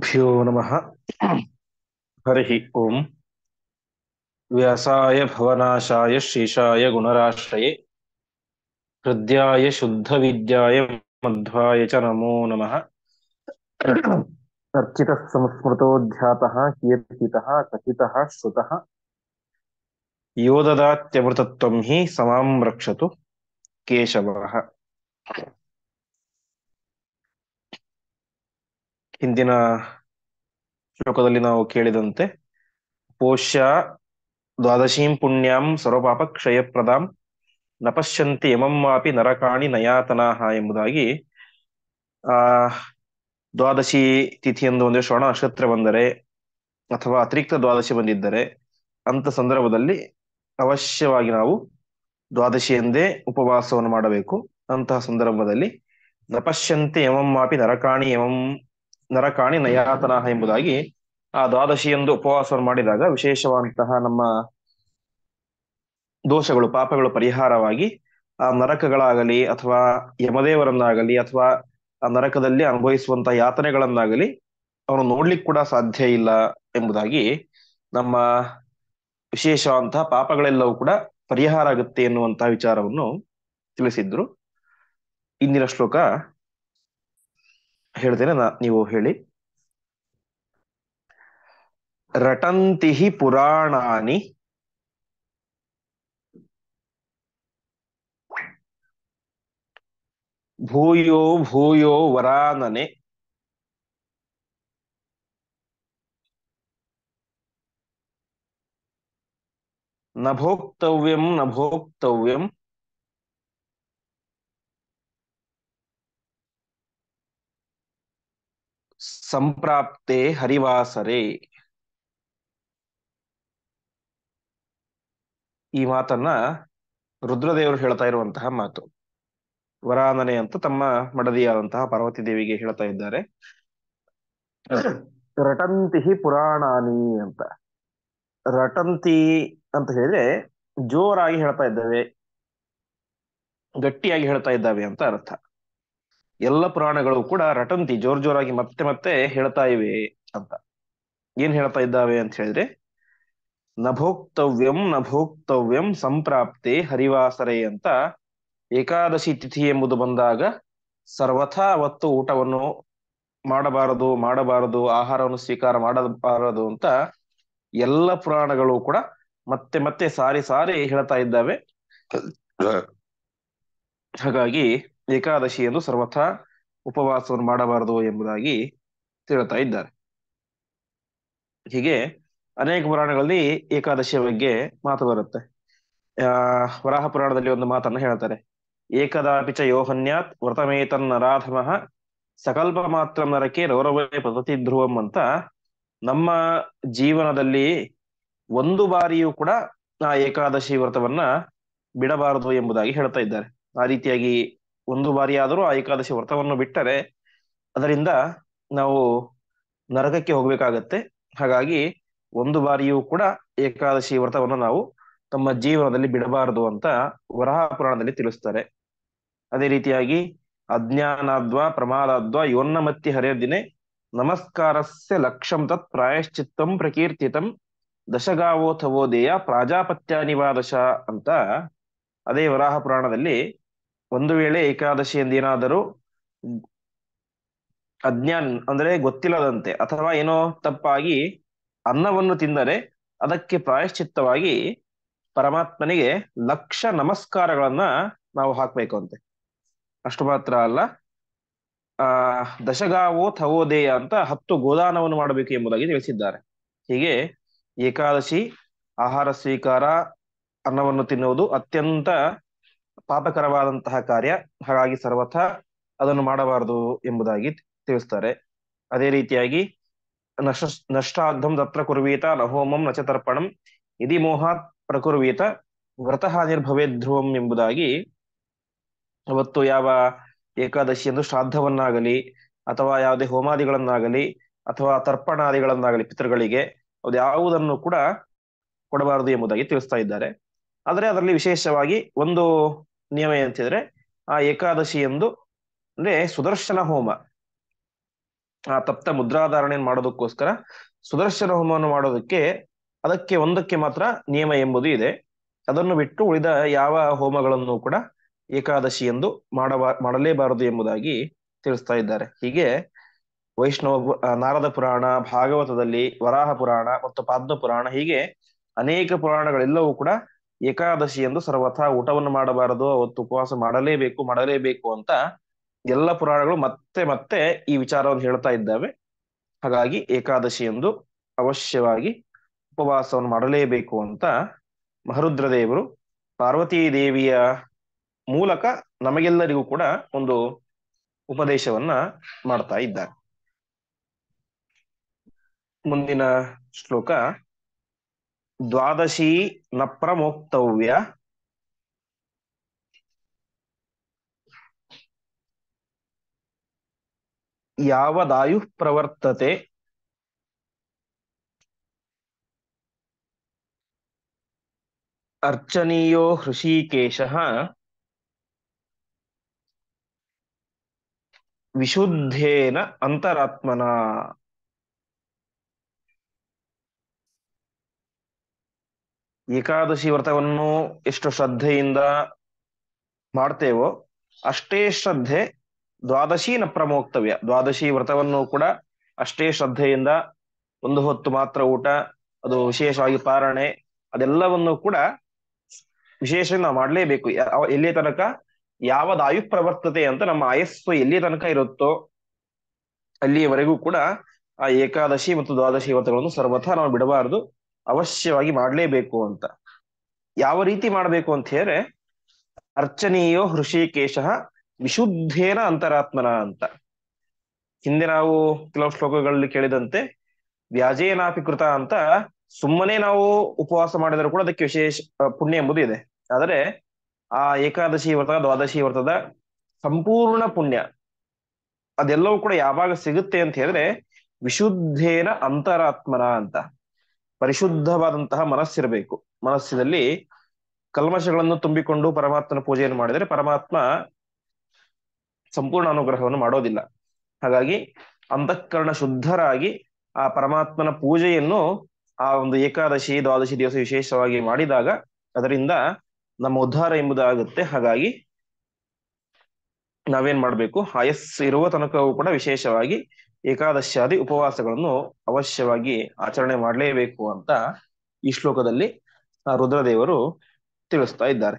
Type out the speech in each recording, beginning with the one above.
गुरुभ्यो नमः। हरिः ओम्। व्यासाय भवनाशाय शेषाय गुणराश्रये हृद्याय शुद्धविद्याय मध्वाय च नमो नमः। अर्चितः संस्मृतोऽध्यातः कीर्तितः कथितः श्रुतः यो ददात्यमृतत्वं हि समां रक्षतु ಕೇಶವಃ. ಹಿಂದಿನ ಶ್ಲೋಕದಲ್ಲಿ ನಾವು ಕೇಳಿದಂತೆ ಪೋಷ್ಯ ದ್ವಾದಶೀಂ ಪುಣ್ಯಾಂ ಸರ್ವಪಾಪ ಕ್ಷಯಪ್ರದಾಂ ನ ಪಶ್ಯಂತಿ ಯಮಮ್ಮಾಪಿ ನರಕಾಣಿ ನಯಾತನಾಹ ಎಂಬುದಾಗಿ ಆ ದ್ವಾದಶಿ ತಿಥಿಯಂದು ಒಂದು ಶ್ರವಣ ನಕ್ಷತ್ರ ಬಂದರೆ ಅಥವಾ ಅತಿರಿಕ್ತ ದ್ವಾದಶಿ ಬಂದಿದ್ದರೆ ಅಂತ ಸಂದರ್ಭದಲ್ಲಿ ಅವಶ್ಯವಾಗಿ ನಾವು ದ್ವಾದಶಿ ಎಂದೇ ಉಪವಾಸವನ್ನು ಮಾಡಬೇಕು. ಅಂತಹ ಸಂದರ್ಭದಲ್ಲಿ ನಪಶ್ಯಂತೆ ಯಮಮ್ಮಾಪಿ ನರಕಾಣಿ ನಯಾತನಾಹ ಎಂಬುದಾಗಿ ಆ ದ್ವಾದಶಿಯಂದು ಉಪವಾಸವನ್ನು ಮಾಡಿದಾಗ ವಿಶೇಷವಾದಂತಹ ನಮ್ಮ ದೋಷಗಳು ಪಾಪಗಳು ಪರಿಹಾರವಾಗಿ ಆ ನರಕಗಳಾಗಲಿ ಅಥವಾ ಯಮದೇವರನ್ನಾಗಲಿ ಅಥವಾ ಆ ನರಕದಲ್ಲಿ ಅನುಭವಿಸುವಂತಹ ಯಾತನೆಗಳನ್ನಾಗಲಿ ಅವನು ನೋಡ್ಲಿಕ್ಕೆ ಕೂಡ ಸಾಧ್ಯ ಇಲ್ಲ ಎಂಬುದಾಗಿ ನಮ್ಮ ವಿಶೇಷವಾದಂತಹ ಪಾಪಗಳೆಲ್ಲವೂ ಕೂಡ ಪರಿಹಾರ ಆಗುತ್ತೆ ಎನ್ನುವಂತಹ ವಿಚಾರವನ್ನು ತಿಳಿಸಿದ್ರು. ಇಂದಿನ ಶ್ಲೋಕ ಹೇಳ್ತೇನೆ, ನೀವು ಹೇಳಿ. ರಟಂತಿಹಿ ಪುರಾಣಾನಿ ಭೂಯೋ ಭೂಯೋ ವರಾನನೆ ನ ಭೋಕ್ತವ್ಯಂ ಸಂಪ್ರಾಪ್ತೆ ಹರಿವಾಸರೆ. ಈ ಮಾತನ್ನ ರುದ್ರದೇವರು ಹೇಳ್ತಾ ಇರುವಂತಹ ಮಾತು. ವರಾನನೆ ಅಂತ ತಮ್ಮ ಮಡದಿಯಾದಂತಹ ಪಾರ್ವತಿ ದೇವಿಗೆ ಹೇಳ್ತಾ ಇದ್ದಾರೆ. ರಟಂತಿಹಿ ಪುರಾಣಾನಿ ಅಂತ. ರಟಂತಿ ಅಂತ ಹೇಳಿದ್ರೆ ಜೋರಾಗಿ ಹೇಳ್ತಾ ಇದ್ದಾವೆ, ಗಟ್ಟಿಯಾಗಿ ಹೇಳ್ತಾ ಇದ್ದಾವೆ ಅಂತ ಅರ್ಥ. ಎಲ್ಲ ಪುರಾಣಗಳು ಕೂಡ ರಟಂತಿ ಜೋರಾಗಿ ಮತ್ತೆ ಮತ್ತೆ ಹೇಳ್ತಾ ಇವೆ ಅಂತ. ಏನ್ ಹೇಳ್ತಾ ಇದ್ದಾವೆ ಅಂತ ಹೇಳಿದ್ರೆ, ನಭೋಕ್ತವ್ಯಂ ಸಂಪ್ರಾಪ್ತೆ ಹರಿವಾಸರೆ ಅಂತ. ಏಕಾದಶಿ ತಿಥಿ ಎಂಬುದು ಬಂದಾಗ ಸರ್ವಥಾ ಅವತ್ತು ಊಟವನ್ನು ಮಾಡಬಾರದು, ಆಹಾರವನ್ನು ಸ್ವೀಕಾರ ಮಾಡಬಾರದು ಅಂತ ಎಲ್ಲ ಪುರಾಣಗಳು ಕೂಡ ಮತ್ತೆ ಮತ್ತೆ ಸಾರಿ ಸಾರಿ ಹೇಳ್ತಾ ಇದ್ದಾವೆ. ಹಾಗಾಗಿ ಏಕಾದಶಿ ಎಂದು ಸರ್ವಥಾ ಉಪವಾಸವನ್ನು ಮಾಡಬಾರದು ಎಂಬುದಾಗಿ ಹೇಳ್ತಾ ಇದ್ದಾರೆ. ಹೀಗೆ ಅನೇಕ ಪುರಾಣಗಳಲ್ಲಿ ಏಕಾದಶಿಯ ಬಗ್ಗೆ ಮಾತು ಬರುತ್ತೆ. ವರಾಹ ಪುರಾಣದಲ್ಲಿ ಒಂದು ಮಾತನ್ನ ಹೇಳ್ತಾರೆ. ಏಕದಾಪಿಚ ಯೋಹನ್ಯಾತ್ ವ್ರತಮೇತನ್ನರಾಧಮಃ ಸಕಲ್ಪ ಮಾತ್ರ ನರಕೆ ರೌರವೇ ಪತತಿ ಧ್ರುವಂ ಅಂತ. ನಮ್ಮ ಜೀವನದಲ್ಲಿ ಒಂದು ಬಾರಿಯೂ ಕೂಡ ಆ ಏಕಾದಶಿ ವ್ರತವನ್ನ ಬಿಡಬಾರದು ಎಂಬುದಾಗಿ ಹೇಳ್ತಾ ಇದ್ದಾರೆ. ಆ ರೀತಿಯಾಗಿ ಒಂದು ಬಾರಿ ಆದರೂ ಆ ಏಕಾದಶಿ ವ್ರತವನ್ನು ಬಿಟ್ಟರೆ ಅದರಿಂದ ನಾವು ನರಕಕ್ಕೆ ಹೋಗ್ಬೇಕಾಗತ್ತೆ. ಹಾಗಾಗಿ ಒಂದು ಬಾರಿಯೂ ಕೂಡ ಏಕಾದಶಿ ವ್ರತವನ್ನು ನಾವು ತಮ್ಮ ಜೀವನದಲ್ಲಿ ಬಿಡಬಾರದು ಅಂತ ವರಾಹ ಪುರಾಣದಲ್ಲಿ ತಿಳಿಸ್ತಾರೆ. ಅದೇ ರೀತಿಯಾಗಿ ಅಜ್ಞಾನಾದ್ವಾ ಪ್ರಮಾದಾದ್ವಾ ಯೋನ್ನಮತ್ತಿ ಹರಿಯದಿನೆ ನಮಸ್ಕಾರಸ್ಯ ಲಕ್ಷಂ ತತ್ ಪ್ರಾಯಶ್ಚಿತ್ತಂ ಪ್ರಕೀರ್ತಿತಂ ದಶಗಾವೋಥವೋದೇಯ ಪ್ರಾಜಾಪತ್ಯಾನಿವಾದಶ ಅಂತ. ಅದೇ ವರಾಹ ಪುರಾಣದಲ್ಲಿ ಒಂದು ವೇಳೆ ಏಕಾದಶಿ ಎಂದೇನಾದರೂ ಅಜ್ಞಾನ್ ಅಂದ್ರೆ ಗೊತ್ತಿಲ್ಲದಂತೆ ಅಥವಾ ಏನೋ ತಪ್ಪಾಗಿ ಅನ್ನವನ್ನು ತಿಂದರೆ ಅದಕ್ಕೆ ಪ್ರಾಯಶ್ಚಿತ್ತವಾಗಿ ಪರಮಾತ್ಮನಿಗೆ 1,00,000 ನಮಸ್ಕಾರಗಳನ್ನ ನಾವು ಹಾಕ್ಬೇಕು ಅಂತೆ. ಅಷ್ಟು ಮಾತ್ರ ಅಲ್ಲ, ದಶಗಾವೋ ಥವೋದೇಯ ಅಂತ 10 ಗೋದಾನವನ್ನು ಮಾಡಬೇಕು ಎಂಬುದಾಗಿ ತಿಳಿಸಿದ್ದಾರೆ. ಹೀಗೆ ಏಕಾದಶಿ ಆಹಾರ ಸ್ವೀಕಾರ, ಅನ್ನವನ್ನು ತಿನ್ನುವುದು ಅತ್ಯಂತ ಪಾಪಕರವಾದಂತಹ ಕಾರ್ಯ. ಹಾಗಾಗಿ ಸರ್ವಥಾ ಅದನ್ನು ಮಾಡಬಾರದು ಎಂಬುದಾಗಿ ತಿಳಿಸ್ತಾರೆ. ಅದೇ ರೀತಿಯಾಗಿ ನಷ್ಟಾರ್ಧಂ ತತ್ರ ಕುರ್ವೀತ ನ ಹೋಮಂ ನಚ ತರ್ಪಣಂ ಇದಿ ಮೋಹಾತ್ ಪ್ರಕುರ್ವೀತ ವ್ರತಹಾನಿರ್ಭವೇದ್ ಧ್ರುವಂ ಎಂಬುದಾಗಿ. ಅವತ್ತು ಯಾವ ಏಕಾದಶಿಯಂದು ಶ್ರಾದ್ದವನ್ನಾಗಲಿ ಅಥವಾ ಯಾವುದೇ ಹೋಮಾದಿಗಳನ್ನಾಗಲಿ ಅಥವಾ ತರ್ಪಣಾದಿಗಳನ್ನಾಗಲಿ ಪಿತೃಗಳಿಗೆ ಯಾವುದನ್ನು ಕೂಡ ಕೊಡಬಾರದು ಎಂಬುದಾಗಿ ತಿಳಿಸ್ತಾ ಇದ್ದಾರೆ. ಆದರೆ ಅದರಲ್ಲಿ ವಿಶೇಷವಾಗಿ ಒಂದು ನಿಯಮ ಏನಂತಿದ್ರೆ, ಆ ಏಕಾದಶಿ ಎಂದು ಅಂದ್ರೆ ಸುದರ್ಶನ ಹೋಮ ಆ ತಪ್ತ ಮುದ್ರಾಧಾರಣೆ ಮಾಡೋದಕ್ಕೋಸ್ಕರ ಸುದರ್ಶನ ಹೋಮವನ್ನು ಮಾಡೋದಕ್ಕೆ ಅದಕ್ಕೆ ಒಂದಕ್ಕೆ ಮಾತ್ರ ನಿಯಮ ಎಂಬುದು ಇದೆ. ಅದನ್ನು ಬಿಟ್ಟು ಉಳಿದ ಯಾವ ಹೋಮಗಳನ್ನು ಕೂಡ ಏಕಾದಶಿ ಎಂದು ಮಾಡಲೇಬಾರದು ಎಂಬುದಾಗಿ ತಿಳಿಸ್ತಾ ಇದ್ದಾರೆ. ಹೀಗೆ ನಾರದ ಪುರಾಣ, ಭಾಗವತದಲ್ಲಿ ವರಾಹ ಪುರಾಣ ಮತ್ತು ಪದ್ಮ ಪುರಾಣ, ಹೀಗೆ ಅನೇಕ ಪುರಾಣಗಳೆಲ್ಲವೂ ಕೂಡ ಏಕಾದಶಿ ಎಂದು ಸರ್ವಥಾ ಊಟವನ್ನು ಮಾಡಬಾರದು, ಅವತ್ತು ಉಪವಾಸ ಮಾಡಲೇಬೇಕು ಅಂತ ಎಲ್ಲ ಪುರಾಣಗಳು ಮತ್ತೆ ಮತ್ತೆ ಈ ವಿಚಾರವನ್ನು ಹೇಳ್ತಾ ಇದ್ದಾವೆ. ಹಾಗಾಗಿ ಏಕಾದಶಿ ಎಂದು ಅವಶ್ಯವಾಗಿ ಉಪವಾಸವನ್ನು ಮಾಡಲೇಬೇಕು ಅಂತ ಮಹರುದ್ರ ದೇವರು ಪಾರ್ವತೀ ದೇವಿಯ ಮೂಲಕ ನಮಗೆಲ್ಲರಿಗೂ ಕೂಡ ಒಂದು ಉಪದೇಶವನ್ನ ಮಾಡ್ತಾ ಇದ್ದಾರೆ. ಮುಂದಿನ ಶ್ಲೋಕ, ದ್ವಾದಶಿ ನ ಪ್ರಮೋಕ್ತವ್ಯ ಯಾವದಾಯು ಪ್ರವರ್ತತೆ ಅರ್ಚನೀಯೋ ಹೃಷೀಕೇಶಃ ವಿಶುದ್ಧೇನ ಅಂತರಾತ್ಮನ. ಏಕಾದಶಿ ವ್ರತವನ್ನು ಎಷ್ಟು ಶ್ರದ್ಧೆಯಿಂದ ಮಾಡ್ತೇವೋ ಅಷ್ಟೇ ಶ್ರದ್ಧೆ ದ್ವಾದಶಿ ನ ಪ್ರಮೋಕ್ತವ್ಯ. ದ್ವಾದಶಿ ವ್ರತವನ್ನು ಕೂಡ ಅಷ್ಟೇ ಶ್ರದ್ಧೆಯಿಂದ, ಒಂದು ಹೊತ್ತು ಮಾತ್ರ ಊಟ, ಅದು ವಿಶೇಷವಾಗಿ ಪಾರಣೆ, ಅದೆಲ್ಲವನ್ನು ಕೂಡ ವಿಶೇಷ ನಾವು ಮಾಡಲೇಬೇಕು. ಎಲ್ಲಿಯ ತನಕ ಯಾವದಾಯು ಪ್ರವರ್ತತೆ ಅಂತ, ನಮ್ಮ ಆಯಸ್ಸು ಎಲ್ಲಿಯ ತನಕ ಇರುತ್ತೋ ಅಲ್ಲಿಯವರೆಗೂ ಕೂಡ ಆ ಏಕಾದಶಿ ಮತ್ತು ದ್ವಾದಶಿ ವ್ರತಗಳನ್ನು ಸರ್ವಥಾ ನಾವು ಬಿಡಬಾರದು, ಅವಶ್ಯವಾಗಿ ಮಾಡಲೇಬೇಕು ಅಂತ. ಯಾವ ರೀತಿ ಮಾಡಬೇಕು ಅಂತ ಹೇಳಿದ್ರೆ, ಅರ್ಚನೀಯೋ ಹೃಷಿಕೇಶ ವಿಶುದ್ಧೇನ ಅಂತರಾತ್ಮನ ಅಂತ. ಹಿಂದೆ ನಾವು ಕೆಲವು ಶ್ಲೋಕಗಳಲ್ಲಿ ಕೇಳಿದಂತೆ ವ್ಯಾಜೇನಾಪಿ ಕೃತ ಅಂತ, ಸುಮ್ಮನೆ ನಾವು ಉಪವಾಸ ಮಾಡಿದರೂ ಕೂಡ ಅದಕ್ಕೆ ವಿಶೇಷ ಪುಣ್ಯ ಎಂಬುದು ಇದೆ. ಆದರೆ ಆ ಏಕಾದಶಿ ವ್ರತ, ದ್ವಾದಶಿ ವ್ರತದ ಸಂಪೂರ್ಣ ಪುಣ್ಯ ಅದೆಲ್ಲವೂ ಕೂಡ ಯಾವಾಗ ಸಿಗುತ್ತೆ ಅಂತ ಹೇಳಿದ್ರೆ ವಿಶುದ್ಧೇನ ಅಂತರಾತ್ಮನ ಅಂತ. ಪರಿಶುದ್ಧವಾದಂತಹ ಮನಸ್ಸಿರಬೇಕು. ಮನಸ್ಸಿನಲ್ಲಿ ಕಲ್ಮಶಗಳನ್ನು ತುಂಬಿಕೊಂಡು ಪರಮಾತ್ಮನ ಪೂಜೆಯನ್ನು ಮಾಡಿದರೆ ಪರಮಾತ್ಮ ಸಂಪೂರ್ಣ ಅನುಗ್ರಹವನ್ನು ಮಾಡೋದಿಲ್ಲ. ಹಾಗಾಗಿ ಅಂತಃಕರಣ ಶುದ್ಧರಾಗಿ ಆ ಪರಮಾತ್ಮನ ಪೂಜೆಯನ್ನು ಆ ಒಂದು ಏಕಾದಶಿ ದ್ವಾದಶಿ ದಿವಸ ವಿಶೇಷವಾಗಿ ಮಾಡಿದಾಗ ಅದರಿಂದ ನಮ್ಮ ಉದ್ಧಾರ ಎಂಬುದು ಆಗುತ್ತೆ. ಹಾಗಾಗಿ ನಾವೇನ್ ಮಾಡ್ಬೇಕು, ಆಯಸ್ಸು ಇರುವ ತನಕವೂ ಕೂಡ ವಿಶೇಷವಾಗಿ ಏಕಾದಶಿಯಾದಿ ಉಪವಾಸಗಳನ್ನು ಅವಶ್ಯವಾಗಿ ಆಚರಣೆ ಮಾಡಲೇಬೇಕು ಅಂತ ಈ ಶ್ಲೋಕದಲ್ಲಿ ರುದ್ರದೇವರು ತಿಳಿಸ್ತಾ ಇದ್ದಾರೆ.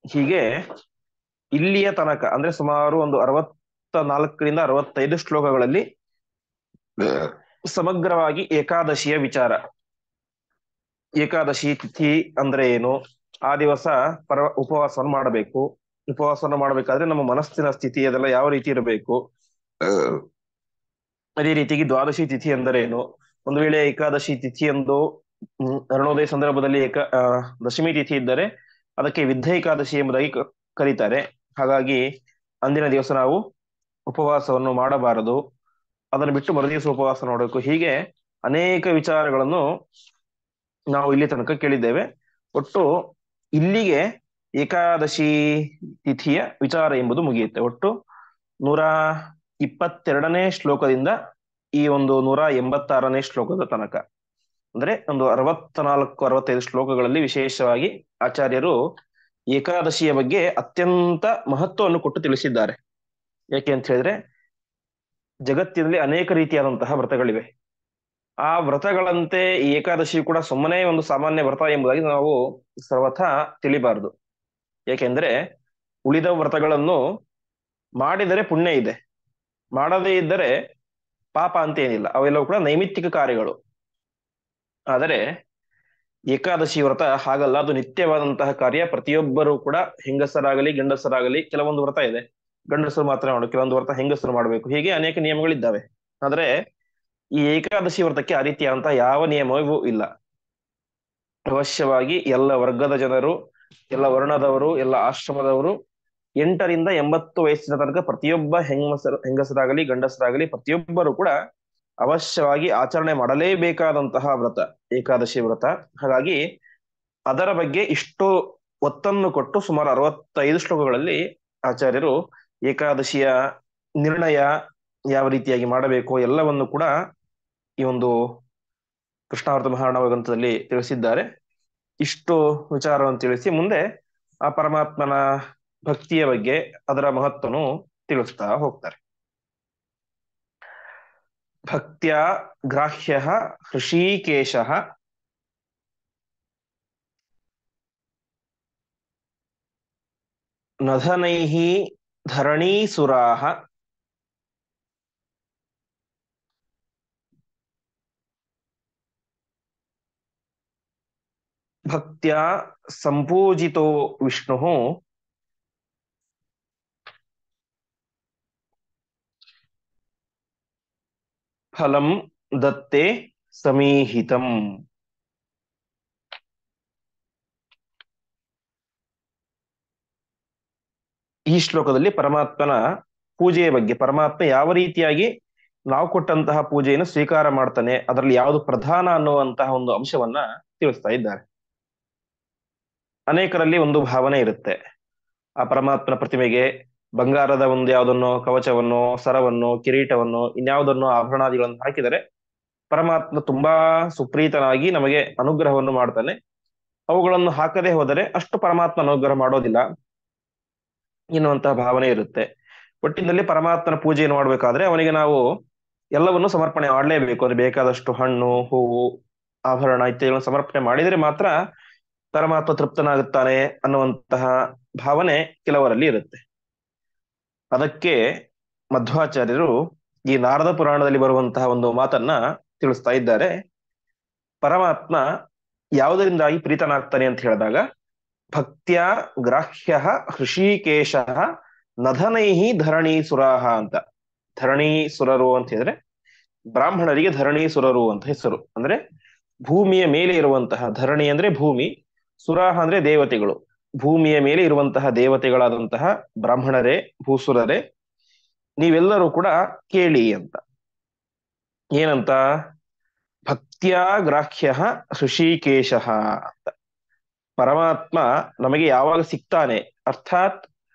ಹೀಗೆ ಇಲ್ಲಿಯ ತನಕ ಅಂದ್ರೆ ಸುಮಾರು ಒಂದು 64ರಿಂದ 65 ಶ್ಲೋಕಗಳಲ್ಲಿ ಸಮಗ್ರವಾಗಿ ಏಕಾದಶಿಯ ವಿಚಾರ, ಏಕಾದಶಿ ತಿಥಿ ಅಂದ್ರೆ ಏನು, ಆ ದಿವಸ ಉಪವಾಸವನ್ನು ಮಾಡಬೇಕು, ಉಪವಾಸವನ್ನು ಮಾಡಬೇಕಾದ್ರೆ ನಮ್ಮ ಮನಸ್ಸಿನ ಸ್ಥಿತಿ ಅದೆಲ್ಲ ಯಾವ ರೀತಿ ಇರಬೇಕು, ಅದೇ ರೀತಿಯಾಗಿ ದ್ವಾದಶಿ ತಿಥಿ ಅಂದರೆ ಏನು, ಒಂದು ವೇಳೆ ಏಕಾದಶಿ ತಿಥಿ ಎಂದು ಅರುಣೋದಯ ಸಂದರ್ಭದಲ್ಲಿ ದಶಮಿ ತಿಥಿ ಇದ್ದರೆ ಅದಕ್ಕೆ ವಿದ್ಧ ಏಕಾದಶಿ ಎಂಬುದಾಗಿ ಕರೀತಾರೆ. ಹಾಗಾಗಿ ಅಂದಿನ ದಿವಸ ನಾವು ಉಪವಾಸವನ್ನು ಮಾಡಬಾರದು, ಅದನ್ನು ಬಿಟ್ಟು ಮರುದಿವಸ ಉಪವಾಸ ಮಾಡಬೇಕು. ಹೀಗೆ ಅನೇಕ ವಿಚಾರಗಳನ್ನು ನಾವು ಇಲ್ಲಿ ತನಕ ಕೇಳಿದ್ದೇವೆ. ಒಟ್ಟು ಇಲ್ಲಿಗೆ ಏಕಾದಶಿ ತಿಥಿಯ ವಿಚಾರ ಎಂಬುದು ಮುಗಿಯುತ್ತೆ. ಒಟ್ಟು 122ನೇ ಶ್ಲೋಕದಿಂದ ಈ ಒಂದು 186ನೇ ಶ್ಲೋಕದ ತನಕ, ಅಂದ್ರೆ ಒಂದು 64-65 ಶ್ಲೋಕಗಳಲ್ಲಿ ವಿಶೇಷವಾಗಿ ಆಚಾರ್ಯರು ಏಕಾದಶಿಯ ಬಗ್ಗೆ ಅತ್ಯಂತ ಮಹತ್ವವನ್ನು ಕೊಟ್ಟು ತಿಳಿಸಿದ್ದಾರೆ. ಯಾಕೆ ಅಂತ ಹೇಳಿದ್ರೆ ಜಗತ್ತಿನಲ್ಲಿ ಅನೇಕ ರೀತಿಯಾದಂತಹ ವ್ರತಗಳಿವೆ. ಆ ವ್ರತಗಳಂತೆ ಈ ಏಕಾದಶಿ ಕೂಡ ಸುಮ್ಮನೆ ಒಂದು ಸಾಮಾನ್ಯ ವ್ರತ ಎಂಬುದಾಗಿ ನಾವು ಸರ್ವಥಾ ತಿಳಿಬಾರದು. ಯಾಕೆಂದ್ರೆ ಉಳಿದ ವ್ರತಗಳನ್ನು ಮಾಡಿದರೆ ಪುಣ್ಯ ಇದೆ, ಮಾಡದೇ ಇದ್ದರೆ ಪಾಪ ಅಂತ ಏನಿಲ್ಲ, ಅವೆಲ್ಲವೂ ಕೂಡ ನೈಮಿತ್ತಿಕ ಕಾರ್ಯಗಳು. ಆದರೆ ಏಕಾದಶಿ ವ್ರತ ಹಾಗಲ್ಲ, ಅದು ನಿತ್ಯವಾದಂತಹ ಕಾರ್ಯ. ಪ್ರತಿಯೊಬ್ಬರು ಕೂಡ ಹೆಂಗಸರಾಗಲಿ ಗಂಡಸರಾಗಲಿ, ಕೆಲವೊಂದು ವ್ರತ ಇದೆ ಗಂಡಸರು ಮಾತ್ರ ಮಾಡಬೇಕು, ಕೆಲವೊಂದು ವ್ರತ ಹೆಂಗಸರು ಮಾಡಬೇಕು, ಹೀಗೆ ಅನೇಕ ನಿಯಮಗಳಿದ್ದಾವೆ. ಆದ್ರೆ ಈ ಏಕಾದಶಿ ವ್ರತಕ್ಕೆ ಆ ರೀತಿಯಾದಂತಹ ಯಾವ ನಿಯಮವೂ ಇಲ್ಲ. ಅವಶ್ಯವಾಗಿ ಎಲ್ಲ ವರ್ಗದ ಜನರು, ಎಲ್ಲ ವರ್ಣದವರು, ಎಲ್ಲ ಆಶ್ರಮದವರು 8ರಿಂದ 80 ವಯಸ್ಸಿನ ತನಕ ಪ್ರತಿಯೊಬ್ಬ ಹೆಂಗಸರಾಗಲಿ ಗಂಡಸರಾಗಲಿ ಪ್ರತಿಯೊಬ್ಬರು ಕೂಡ ಅವಶ್ಯವಾಗಿ ಆಚರಣೆ ಮಾಡಲೇಬೇಕಾದಂತಹ ವ್ರತ ಏಕಾದಶಿ ವ್ರತ. ಹಾಗಾಗಿ ಅದರ ಬಗ್ಗೆ ಇಷ್ಟು ಒತ್ತನ್ನು ಕೊಟ್ಟು ಸುಮಾರು 65 ಶ್ಲೋಕಗಳಲ್ಲಿ ಆಚಾರ್ಯರು ಏಕಾದಶಿಯ ನಿರ್ಣಯ, ಯಾವ ರೀತಿಯಾಗಿ ಮಾಡಬೇಕು ಎಲ್ಲವನ್ನು ಕೂಡ ಈ ಒಂದು ಕೃಷ್ಣಾವರ್ತ ಮಹಾರ್ಣವ ಗ್ರಂಥದಲ್ಲಿ ತಿಳಿಸಿದ್ದಾರೆ. ಇಷ್ಟು ವಿಚಾರವನ್ನು ತಿಳಿಸಿ ಮುಂದೆ ಆ ಪರಮಾತ್ಮನ ಭಕ್ತಿಯ ಬಗ್ಗೆ ಅದರ ಮಹತ್ವನು ತಿಳಿಸ್ತಾ ಹೋಗ್ತಾರೆ. ಭಕ್ತ್ಯ ಗ್ರಾಹ್ಯ ಹೃಷೀಕೇಶ ನಧನೈಃ ಧರಣೀಸುರಾಃ ಭಕ್ತ್ಯ ಸಂಪೂಜಿತೋ ವಿಷ್ಣುಃ ಫಲಂ ದತ್ತೆ ಸಮೀಹಿತಂ. ಈ ಶ್ಲೋಕದಲ್ಲಿ ಪರಮಾತ್ಮನ ಪೂಜೆಯ ಬಗ್ಗೆ, ಪರಮಾತ್ಮ ಯಾವ ರೀತಿಯಾಗಿ ನಾವು ಕೊಟ್ಟಂತಹ ಪೂಜೆಯನ್ನು ಸ್ವೀಕಾರ ಮಾಡ್ತಾನೆ, ಅದರಲ್ಲಿ ಯಾವುದು ಪ್ರಧಾನ ಅನ್ನುವಂತಹ ಒಂದು ಅಂಶವನ್ನ ತಿಳಿಸ್ತಾ ಇದ್ದಾರೆ. ಅನೇಕರಲ್ಲಿ ಒಂದು ಭಾವನೆ ಇರುತ್ತೆ, ಆ ಪರಮಾತ್ಮನ ಪ್ರತಿಮೆಗೆ ಬಂಗಾರದ ಒಂದು ಯಾವುದನ್ನು ಕವಚವನ್ನು, ಸರವನ್ನು, ಕಿರೀಟವನ್ನು, ಇನ್ಯಾವುದನ್ನು ಆಭರಣಾದಿಗಳನ್ನು ಹಾಕಿದರೆ ಪರಮಾತ್ಮ ತುಂಬಾ ಸುಪ್ರೀತನಾಗಿ ನಮಗೆ ಅನುಗ್ರಹವನ್ನು ಮಾಡ್ತಾನೆ. ಅವುಗಳನ್ನು ಹಾಕದೆ ಹೋದರೆ ಅಷ್ಟು ಪರಮಾತ್ಮ ಅನುಗ್ರಹ ಮಾಡೋದಿಲ್ಲ ಎನ್ನುವಂತಹ ಭಾವನೆ ಇರುತ್ತೆ. ಒಟ್ಟಿನಲ್ಲಿ ಪರಮಾತ್ಮನ ಪೂಜೆಯನ್ನು ಮಾಡಬೇಕಾದ್ರೆ ಅವನಿಗೆ ನಾವು ಎಲ್ಲವನ್ನು ಸಮರ್ಪಣೆ ಮಾಡಲೇಬೇಕು. ಅದು ಬೇಕಾದಷ್ಟು ಹಣ್ಣು, ಹೂವು, ಆಭರಣ ಇತ್ಯಾದಿಗಳನ್ನು ಸಮರ್ಪಣೆ ಮಾಡಿದರೆ ಮಾತ್ರ ಪರಮಾತ್ಮ ತೃಪ್ತನಾಗುತ್ತಾನೆ ಅನ್ನುವಂತಹ ಭಾವನೆ ಕೆಲವರಲ್ಲಿ ಇರುತ್ತೆ. ಅದಕ್ಕೆ ಮಧ್ವಾಚಾರ್ಯರು ಈ ನಾರದ ಪುರಾಣದಲ್ಲಿ ಬರುವಂತಹ ಒಂದು ಮಾತನ್ನ ತಿಳಿಸ್ತಾ ಇದ್ದಾರೆ. ಪರಮಾತ್ಮ ಯಾವುದರಿಂದಾಗಿ ಪ್ರೀತನಾಗ್ತಾನೆ ಅಂತ ಹೇಳಿದಾಗ, ಭಕ್ತ್ಯ ಗ್ರಾಹ್ಯ ಹೃಷೀಕೇಶ ನಧನೈಹಿ ಧರಣೀಸುರಾಹ ಅಂತ. ಧರಣೀಸುರರು ಅಂತ ಹೇಳಿದ್ರೆ ಬ್ರಾಹ್ಮಣರಿಗೆ ಧರಣೀಸುರರು ಅಂತ ಹೆಸರು. ಅಂದ್ರೆ ಭೂಮಿಯ ಮೇಲೆ ಇರುವಂತಹ, ಧರಣಿ ಅಂದ್ರೆ ಭೂಮಿ, ಸುರಾಹ ಅಂದ್ರೆ ದೇವತೆಗಳು, ಭೂಮಿಯ ಮೇಲೆ ಇರುವಂತಹ ದೇವತೆಗಳಾದಂತಹ ಬ್ರಾಹ್ಮಣರೇ, ಭೂಸುರರೇ, ನೀವೆಲ್ಲರೂ ಕೂಡ ಕೇಳಿ ಅಂತ. ಏನಂತ? ಭಕ್ತ್ಯಾ ಗ್ರಾಹ್ಯ ಹೃಷೀಕೇಶ ಅಂತ. ಪರಮಾತ್ಮ ನಮಗೆ ಯಾವಾಗ ಸಿಗ್ತಾನೆ, ಅರ್ಥಾತ್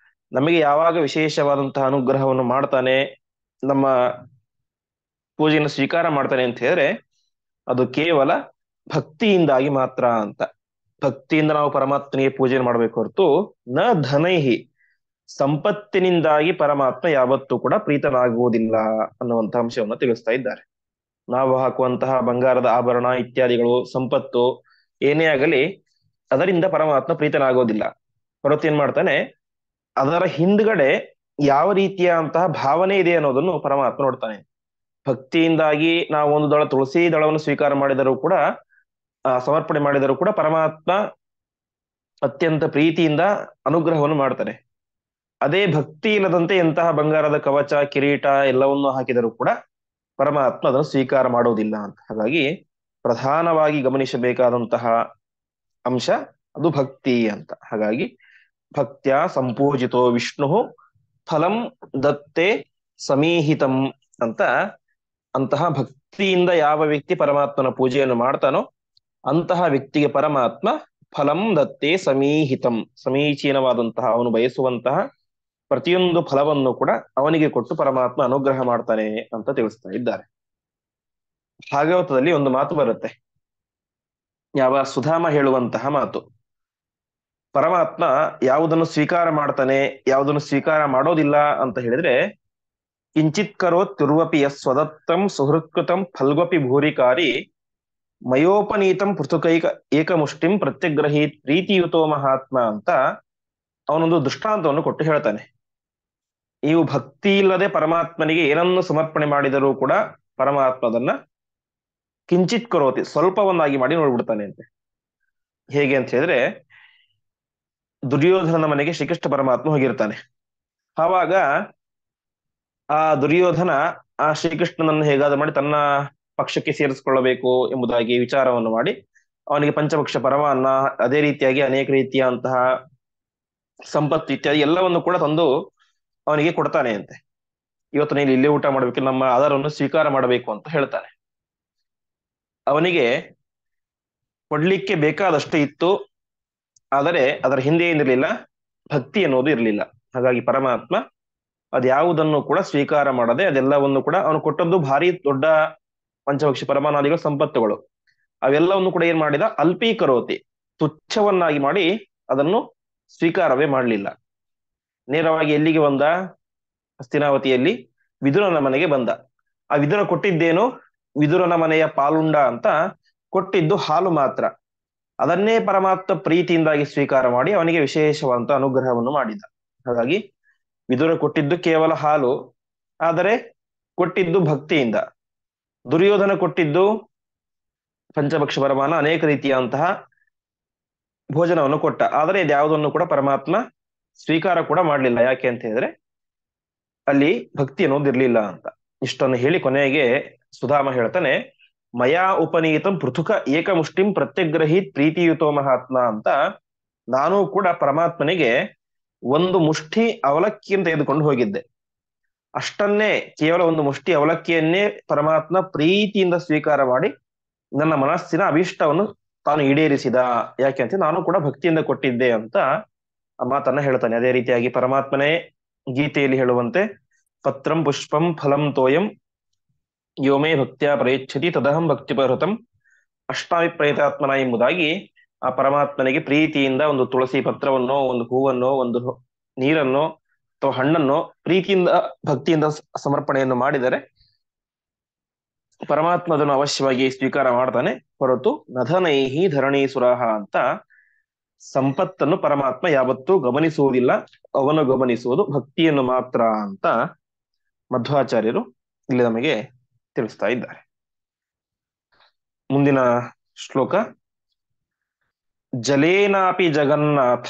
ನಮಗೆ ಯಾವಾಗ ವಿಶೇಷವಾದಂತಹ ಅನುಗ್ರಹವನ್ನು ಮಾಡ್ತಾನೆ, ನಮ್ಮ ಪೂಜೆಯನ್ನು ಸ್ವೀಕಾರ ಮಾಡ್ತಾನೆ ಅಂತ ಹೇಳಿದ್ರೆ ಅದು ಕೇವಲ ಭಕ್ತಿಯಿಂದಾಗಿ ಮಾತ್ರ ಅಂತ. ಭಕ್ತಿಯಿಂದ ನಾವು ಪರಮಾತ್ಮನಿಗೆ ಪೂಜೆ ಮಾಡಬೇಕು ಹೊರತು ನ ಧನೈಹಿ, ಸಂಪತ್ತಿನಿಂದಾಗಿ ಪರಮಾತ್ಮ ಯಾವತ್ತೂ ಕೂಡ ಪ್ರೀತನಾಗುವುದಿಲ್ಲ ಅನ್ನುವಂತಹ ಅಂಶವನ್ನು ತಿಳಿಸ್ತಾ ಇದ್ದಾರೆ. ನಾವು ಹಾಕುವಂತಹ ಬಂಗಾರದ ಆಭರಣ ಇತ್ಯಾದಿಗಳು, ಸಂಪತ್ತು ಏನೇ ಆಗಲಿ ಅದರಿಂದ ಪರಮಾತ್ಮ ಪ್ರೀತನಾಗೋದಿಲ್ಲ. ಹೊರತು ಏನ್ ಮಾಡ್ತಾನೆ, ಅದರ ಹಿಂದ್ಗಡೆ ಯಾವ ರೀತಿಯಾದಂತಹ ಭಾವನೆ ಇದೆ ಅನ್ನೋದನ್ನು ಪರಮಾತ್ಮ ನೋಡ್ತಾನೆ. ಭಕ್ತಿಯಿಂದಾಗಿ ನಾವು ಒಂದು ದಳ ತುಳಸಿ ದಳವನ್ನು ಸ್ವೀಕಾರ ಮಾಡಿದರೂ ಕೂಡ, ಸಮರ್ಪಣೆ ಮಾಡಿದರೂ ಕೂಡ ಪರಮಾತ್ಮ ಅತ್ಯಂತ ಪ್ರೀತಿಯಿಂದ ಅನುಗ್ರಹವನ್ನು ಮಾಡ್ತಾನೆ. ಅದೇ ಭಕ್ತಿ ಇಲ್ಲದಂತೆ ಎಂತಹ ಬಂಗಾರದ ಕವಚ, ಕಿರೀಟ ಎಲ್ಲವನ್ನೂ ಹಾಕಿದರೂ ಕೂಡ ಪರಮಾತ್ಮ ಅದನ್ನು ಸ್ವೀಕಾರ ಮಾಡೋದಿಲ್ಲ ಅಂತ. ಹಾಗಾಗಿ ಪ್ರಧಾನವಾಗಿ ಗಮನಿಸಬೇಕಾದಂತಹ ಅಂಶ ಅದು ಭಕ್ತಿ ಅಂತ. ಹಾಗಾಗಿ ಭಕ್ತ್ಯ ಸಂಪೂಜಿತೋ ವಿಷ್ಣು ಫಲಂ ದತ್ತೆ ಸಮೀಹಿತಂ ಅಂತ. ಅಂತಹ ಭಕ್ತಿಯಿಂದ ಯಾವ ವ್ಯಕ್ತಿ ಪರಮಾತ್ಮನ ಪೂಜೆಯನ್ನು ಮಾಡ್ತಾನೋ ಅಂತಹ ವ್ಯಕ್ತಿಗೆ ಪರಮಾತ್ಮ ಫಲಂ ದತ್ತೆ ಸಮೀಹಿತಂ, ಸಮೀಚೀನವಾದಂತಹ, ಅವನು ಬಯಸುವಂತಹ ಪ್ರತಿಯೊಂದು ಫಲವನ್ನು ಕೂಡ ಅವನಿಗೆ ಕೊಟ್ಟು ಪರಮಾತ್ಮ ಅನುಗ್ರಹ ಮಾಡ್ತಾನೆ ಅಂತ ತಿಳಿಸ್ತಾ ಇದ್ದಾರೆ. ಭಾಗವತದಲ್ಲಿ ಒಂದು ಮಾತು ಬರುತ್ತೆ, ಯಾವ ಸುಧಾಮ ಹೇಳುವಂತಹ ಮಾತು. ಪರಮಾತ್ಮ ಯಾವುದನ್ನು ಸ್ವೀಕಾರ ಮಾಡ್ತಾನೆ, ಯಾವುದನ್ನು ಸ್ವೀಕಾರ ಮಾಡೋದಿಲ್ಲ ಅಂತ ಹೇಳಿದ್ರೆ, ಕಿಂಚಿತ್ ಕರೋತ್ಯುರ್ವಪಿ ಸ್ವದತ್ತಂ ಸುಹೃತ್ಕೃತಂ ಫಲ್ವಪಿ ಭೂರಿಕಾರಿ ಮಯೋಪನೀತಂ ಪೃಥುಕೈಕ ಏಕಮುಷ್ಟಿಂ ಪ್ರತ್ಯಗ್ರಹೀತ್ ಪ್ರೀತಿಯುತೋ ಮಹಾತ್ಮ ಅಂತ ಅವನೊಂದು ದೃಷ್ಟಾಂತವನ್ನು ಕೊಟ್ಟು ಹೇಳ್ತಾನೆ. ನೀವು ಭಕ್ತಿ ಇಲ್ಲದೆ ಪರಮಾತ್ಮನಿಗೆ ಏನನ್ನು ಸಮರ್ಪಣೆ ಮಾಡಿದರೂ ಕೂಡ ಪರಮಾತ್ಮ ಅದನ್ನ ಕಿಂಚಿತ್ ಕರೋತಿ, ಸ್ವಲ್ಪವನ್ನಾಗಿ ಮಾಡಿ ನೋಡ್ಬಿಡ್ತಾನೆ ಅಂತೆ. ಹೇಗೆ ಅಂತ ಹೇಳಿದ್ರೆ, ದುರ್ಯೋಧನನ ಮನೆಗೆ ಶ್ರೀಕೃಷ್ಣ ಪರಮಾತ್ಮ ಹೋಗಿರ್ತಾನೆ. ಆವಾಗ ಆ ದುರ್ಯೋಧನ ಆ ಶ್ರೀಕೃಷ್ಣನನ್ನು ಹೇಗಾದ್ರೂ ಮಾಡಿ ತನ್ನ ಪಕ್ಷಕ್ಕೆ ಸೇರಿಸಿಕೊಳ್ಳಬೇಕು ಎಂಬುದಾಗಿ ವಿಚಾರವನ್ನು ಮಾಡಿ ಅವನಿಗೆ ಪಂಚಪಕ್ಷ ಪರಮಾನ್ನ, ಅದೇ ರೀತಿಯಾಗಿ ಅನೇಕ ರೀತಿಯಂತಹ ಸಂಪತ್ತು ಇತ್ಯಾದಿ ಎಲ್ಲವನ್ನು ಕೂಡ ತಂದು ಅವನಿಗೆ ಕೊಡ್ತಾನೆ ಅಂತೆ. ಇವತ್ತು ನೀನು ಇಲ್ಲೇ ಊಟ ಮಾಡ್ಬೇಕು, ನಮ್ಮ ಆಧಾರವನ್ನು ಸ್ವೀಕಾರ ಮಾಡಬೇಕು ಅಂತ ಹೇಳ್ತಾನೆ. ಅವನಿಗೆ ಕೊಡ್ಲಿಕ್ಕೆ ಬೇಕಾದಷ್ಟು ಇತ್ತು, ಆದರೆ ಅದರ ಹಿಂದೆ ಏನಿರ್ಲಿಲ್ಲ, ಭಕ್ತಿ ಅನ್ನೋದು ಇರಲಿಲ್ಲ. ಹಾಗಾಗಿ ಪರಮಾತ್ಮ ಅದ್ಯಾವುದನ್ನು ಕೂಡ ಸ್ವೀಕಾರ ಮಾಡದೆ ಅದೆಲ್ಲವನ್ನು ಕೂಡ ಅವನು ಕೊಟ್ಟದ್ದು ಭಾರಿ ದೊಡ್ಡ ಪಂಚಭಕ್ಷ ಪರಮಾನಾದಿಗಳ ಸಂಪತ್ತುಗಳು, ಅವೆಲ್ಲವನ್ನು ಕೂಡ ಏನ್ ಮಾಡಿದ, ಅಲ್ಪೀಕರೋತಿ, ತುಚ್ಛವನ್ನಾಗಿ ಮಾಡಿ ಅದನ್ನು ಸ್ವೀಕಾರವೇ ಮಾಡಲಿಲ್ಲ. ನೇರವಾಗಿ ಎಲ್ಲಿಗೆ ಬಂದ, ಹಸ್ತಿನಾವತಿಯಲ್ಲಿ ವಿದುರನ ಮನೆಗೆ ಬಂದ. ಆ ವಿದುರ ಕೊಟ್ಟಿದ್ದೇನು, ವಿದುರನ ಮನೆಯ ಪಾಲುಂಡ ಅಂತ ಕೊಟ್ಟಿದ್ದು ಹಾಲು ಮಾತ್ರ. ಅದನ್ನೇ ಪರಮಾತ್ಮ ಪ್ರೀತಿಯಿಂದಾಗಿ ಸ್ವೀಕಾರ ಮಾಡಿ ಅವನಿಗೆ ವಿಶೇಷವಾದಂತ ಅನುಗ್ರಹವನ್ನು ಮಾಡಿದ. ಹಾಗಾಗಿ ವಿದುರ ಕೊಟ್ಟಿದ್ದು ಕೇವಲ ಹಾಲು, ಆದರೆ ಕೊಟ್ಟಿದ್ದು ಭಕ್ತಿಯಿಂದ. ದುರ್ಯೋಧನ ಕೊಟ್ಟಿದ್ದು ಪಂಚಭಕ್ಷ ಪರಮಾನ, ಅನೇಕ ರೀತಿಯಾದಂತಹ ಭೋಜನವನ್ನು ಕೊಟ್ಟ, ಆದರೆ ಇದ್ಯಾವುದನ್ನು ಕೂಡ ಪರಮಾತ್ಮ ಸ್ವೀಕಾರ ಕೂಡ ಮಾಡಲಿಲ್ಲ. ಯಾಕೆ ಅಂತ ಹೇಳಿದ್ರೆ ಅಲ್ಲಿ ಭಕ್ತಿ ಅನ್ನೋದಿರ್ಲಿಲ್ಲ ಅಂತ. ಇಷ್ಟನ್ನು ಹೇಳಿ ಕೊನೆಗೆ ಸುಧಾಮ ಹೇಳ್ತಾನೆ, ಮಯಾ ಉಪನೀತಂ ಪೃಥುಕ ಏಕಮುಷ್ಟಿಂ ಪ್ರತ್ಯಗ್ರಹೀತ್ ಪ್ರೀತಿಯುತೋ ಮಹಾತ್ಮ ಅಂತ. ನಾನು ಕೂಡ ಪರಮಾತ್ಮನಿಗೆ ಒಂದು ಮುಷ್ಟಿ ಅವಲಕ್ಕಿಯನ್ನು ತೆಗೆದುಕೊಂಡು ಹೋಗಿದ್ದೆ. ಅಷ್ಟನ್ನೇ, ಕೇವಲ ಒಂದು ಮುಷ್ಟಿ ಅವಲಕ್ಕಿಯನ್ನೇ ಪರಮಾತ್ಮ ಪ್ರೀತಿಯಿಂದ ಸ್ವೀಕಾರ ಮಾಡಿ ನನ್ನ ಮನಸ್ಸಿನ ಅಭೀಷ್ಟವನ್ನು ತಾನು ಈಡೇರಿಸಿದ. ಯಾಕೆ ಅಂತ, ನಾನು ಕೂಡ ಭಕ್ತಿಯಿಂದ ಕೊಟ್ಟಿದ್ದೆ ಅಂತ ಆ ಮಾತನ್ನ ಹೇಳ್ತಾನೆ. ಅದೇ ರೀತಿಯಾಗಿ ಪರಮಾತ್ಮನೇ ಗೀತೆಯಲ್ಲಿ ಹೇಳುವಂತೆ, ಪತ್ರಂ ಪುಷ್ಪಂ ಫಲಂ ತೋಯಂ ಯೋಮೇ ಭಕ್ತ್ಯಾ ಪ್ರಯಚ್ಛತಿ ತದಹಂ ಭಕ್ತಿಪರತಂ ಅಷ್ಟಾಮಿ ಪ್ರಯತಾತ್ಮನ ಎಂಬುದಾಗಿ ಆ ಪರಮಾತ್ಮನಿಗೆ ಪ್ರೀತಿಯಿಂದ ಒಂದು ತುಳಸಿ ಪತ್ರವನ್ನೋ, ಒಂದು ಹೂವನ್ನೋ, ಒಂದು ನೀರನ್ನೋ ಅಥವಾ ಹಣ್ಣನ್ನೋ ಪ್ರೀತಿಯಿಂದ ಭಕ್ತಿಯಿಂದ ಸಮರ್ಪಣೆಯನ್ನು ಮಾಡಿದರೆ ಪರಮಾತ್ಮ ಅದನ್ನು ಅವಶ್ಯವಾಗಿ ಸ್ವೀಕಾರ ಮಾಡ್ತಾನೆ. ಹೊರತು ನಧನೈಹಿ ಧರಣಿ ಸುರಾಹ ಅಂತ ಸಂಪತ್ತನ್ನು ಪರಮಾತ್ಮ ಯಾವತ್ತೂ ಗಮನಿಸುವುದಿಲ್ಲ, ಅವನು ಗಮನಿಸುವುದು ಭಕ್ತಿಯನ್ನು ಮಾತ್ರ ಅಂತ ಮಧ್ವಾಚಾರ್ಯರು ಇಲ್ಲಿ ನಮಗೆ ತಿಳಿಸ್ತಾ ಇದ್ದಾರೆ. ಮುಂದಿನ ಶ್ಲೋಕ, ಜಲೇನಾಪಿ ಜಗನ್ನಾಥ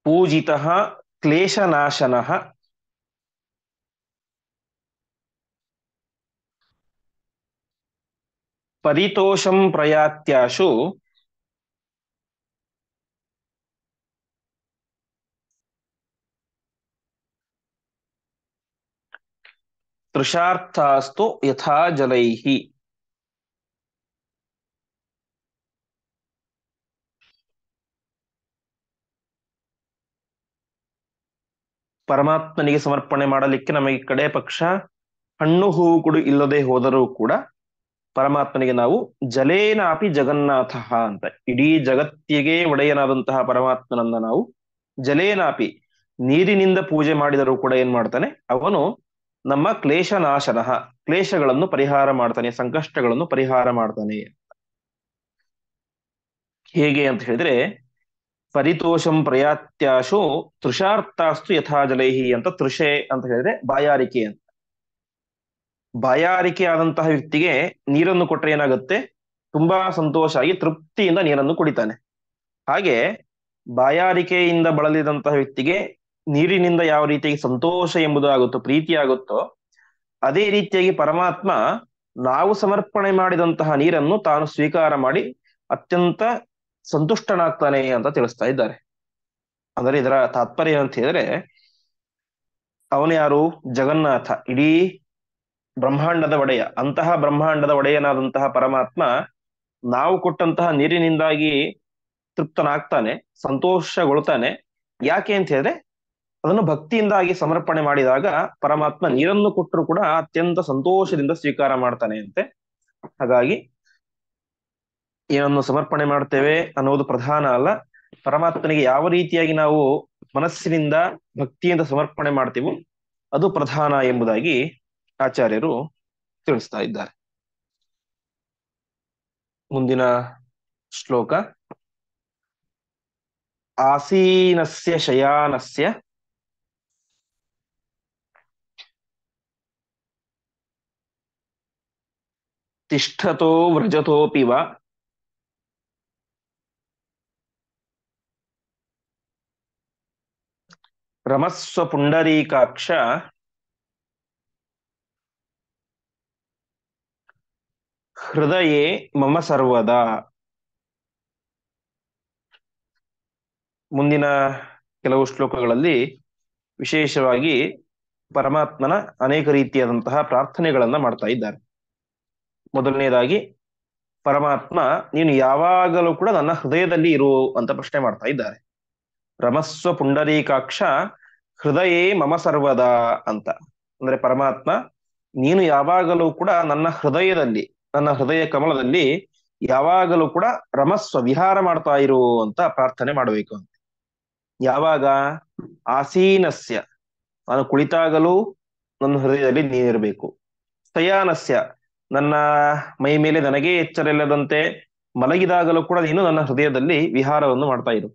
ಪೂಜಿತಃ ಕ್ಲೇಶನಾಶನಃ ಪರಿತೋಷಂ ಪ್ರಯಾತ್ಯಾಶು ತೃಷಾರ್ಥಾಸ್ತು ಯಥಾ ಜಲೈಹಿ. ಪರಮಾತ್ಮನಿಗೆ ಸಮರ್ಪಣೆ ಮಾಡಲಿಕ್ಕೆ ನಮಗೆ ಕಡೆ ಪಕ್ಷ ಹಣ್ಣು ಹೂವು ಕೂಡ ಇಲ್ಲದೆ ಹೋದರೂ ಕೂಡ ಪರಮಾತ್ಮನಿಗೆ ನಾವು ಜಲೇನಾಪಿ ಜಗನ್ನಾಥ ಅಂತ, ಇಡೀ ಜಗತ್ತಿಗೆ ಒಡೆಯನಾದಂತಹ ಪರಮಾತ್ಮನನ್ನ ನಾವು ಜಲೇನಾಪಿ, ನೀರಿನಿಂದ ಪೂಜೆ ಮಾಡಿದರೂ ಕೂಡ ಏನ್ ಮಾಡ್ತಾನೆ, ಅವನು ನಮ್ಮ ಕ್ಲೇಶನಾಶನ, ಕ್ಲೇಶಗಳನ್ನು ಪರಿಹಾರ ಮಾಡ್ತಾನೆ, ಸಂಕಷ್ಟಗಳನ್ನು ಪರಿಹಾರ ಮಾಡ್ತಾನೆ. ಹೇಗೆ ಅಂತ ಹೇಳಿದ್ರೆ, ಪರಿತೋಷಂ ಪ್ರಯಾತ್ಯಾಶು ತೃಷಾರ್ಥಾಸ್ತು ಯಥಾ ಜಲೈಹಿ ಅಂತ. ತೃಷೆ ಅಂತ ಹೇಳಿದ್ರೆ ಬಾಯಾರಿಕೆ ಅಂತ. ಬಾಯಾರಿಕೆ ಆದಂತಹ ವ್ಯಕ್ತಿಗೆ ನೀರನ್ನು ಕೊಟ್ಟರೆ ಏನಾಗುತ್ತೆ, ತುಂಬಾ ಸಂತೋಷ ಆಗಿ ತೃಪ್ತಿಯಿಂದ ನೀರನ್ನು ಕುಡಿತಾನೆ. ಹಾಗೆ ಬಾಯಾರಿಕೆಯಿಂದ ಬಳಲಿದಂತಹ ವ್ಯಕ್ತಿಗೆ ನೀರಿನಿಂದ ಯಾವ ರೀತಿಯಾಗಿ ಸಂತೋಷ ಎಂಬುದು ಆಗುತ್ತೋ, ಪ್ರೀತಿ ಆಗುತ್ತೋ, ಅದೇ ರೀತಿಯಾಗಿ ಪರಮಾತ್ಮ ನಾವು ಸಮರ್ಪಣೆ ಮಾಡಿದಂತಹ ನೀರನ್ನು ತಾನು ಸ್ವೀಕಾರ ಮಾಡಿ ಅತ್ಯಂತ ಸಂತುಷ್ಟನಾಗ್ತಾನೆ ಅಂತ ತಿಳಿಸ್ತಾ ಇದ್ದಾರೆ. ಅಂದರೆ ಇದರ ತಾತ್ಪರ್ಯ ಅಂತ ಹೇಳಿದ್ರೆ, ಅವನು ಯಾರು, ಜಗನ್ನಾಥ, ಇಡೀ ಬ್ರಹ್ಮಾಂಡದ ಒಡೆಯ. ಅಂತಹ ಬ್ರಹ್ಮಾಂಡದ ಒಡೆಯನಾದಂತಹ ಪರಮಾತ್ಮ ನಾವು ಕೊಟ್ಟಂತಹ ನೀರಿನಿಂದಾಗಿ ತೃಪ್ತನಾಗ್ತಾನೆ, ಸಂತೋಷಗೊಳ್ತಾನೆ. ಯಾಕೆ ಅಂತ ಹೇಳಿದ್ರೆ, ಅದನ್ನು ಭಕ್ತಿಯಿಂದಾಗಿ ಸಮರ್ಪಣೆ ಮಾಡಿದಾಗ ಪರಮಾತ್ಮ ನೀರನ್ನು ಕೊಟ್ಟರು ಕೂಡ ಅತ್ಯಂತ ಸಂತೋಷದಿಂದ ಸ್ವೀಕಾರ ಮಾಡ್ತಾನೆ ಅಂತೆ. ಹಾಗಾಗಿ ಏನನ್ನು ಸಮರ್ಪಣೆ ಮಾಡ್ತೇವೆ ಅನ್ನೋದು ಪ್ರಧಾನ ಅಲ್ಲ, ಪರಮಾತ್ಮನಿಗೆ ಯಾವ ರೀತಿಯಾಗಿ ನಾವು ಮನಸ್ಸಿನಿಂದ ಭಕ್ತಿಯಿಂದ ಸಮರ್ಪಣೆ ಮಾಡ್ತೀವೋ ಅದು ಪ್ರಧಾನ ಎಂಬುದಾಗಿ ಆಚಾರ್ಯರು ತಿಳಿಸ್ತಾ ಇದ್ದಾರೆ. ಮುಂದಿನ ಶ್ಲೋಕ, ಆಸೀನಸ್ಯ ಶಯಾನಸ್ಯ ತಿಷ್ಠತೋ ವ್ರಜತೋಪಿ ವಾ ರಮಸ್ವ ಪುಂಡರೀಕಾಕ್ಷ ಹೃದಯೇ ಮಮ ಸರ್ವದಾ. ಮುಂದಿನ ಕೆಲವು ಶ್ಲೋಕಗಳಲ್ಲಿ ವಿಶೇಷವಾಗಿ ಪರಮಾತ್ಮನ ಅನೇಕ ರೀತಿಯಾದಂತಹ ಪ್ರಾರ್ಥನೆಗಳನ್ನ ಮಾಡ್ತಾ ಇದ್ದಾರೆ. ಮೊದಲನೇದಾಗಿ ಪರಮಾತ್ಮ ನೀನು ಯಾವಾಗಲೂ ಕೂಡ ನನ್ನ ಹೃದಯದಲ್ಲಿ ಇರು ಅಂತ ಪ್ರಶ್ನೆ ಮಾಡ್ತಾ ಇದ್ದಾರೆ. ರಮಸ್ವ ಪುಂಡರೀಕಾಕ್ಷ ಹೃದಯೇ ಮಮ ಸರ್ವದಾ ಅಂತ. ಅಂದ್ರೆ ಪರಮಾತ್ಮ ನೀನು ಯಾವಾಗಲೂ ಕೂಡ ನನ್ನ ಹೃದಯದಲ್ಲಿ, ನನ್ನ ಹೃದಯ ಕಮಲದಲ್ಲಿ ಯಾವಾಗಲೂ ಕೂಡ ರಮಸ್ವ ವಿಹಾರ ಮಾಡ್ತಾ ಇರು ಅಂತ ಪ್ರಾರ್ಥನೆ ಮಾಡಬೇಕು ಅಂತ. ಯಾವಾಗ? ಆಸೀನಸ್ಯ, ನಾನು ಕುಳಿತಾಗಲೂ ನನ್ನ ಹೃದಯದಲ್ಲಿ ನೀನಿರಬೇಕು. ಶಯಾನಸ್ಯ, ನನ್ನ ಮೈ ಮೇಲೆ ನನಗೇ ಎಚ್ಚರ ಇಲ್ಲದಂತೆ ಮಲಗಿದಾಗಲೂ ಕೂಡ ನೀನು ನನ್ನ ಹೃದಯದಲ್ಲಿ ವಿಹಾರವನ್ನು ಮಾಡ್ತಾ ಇರು.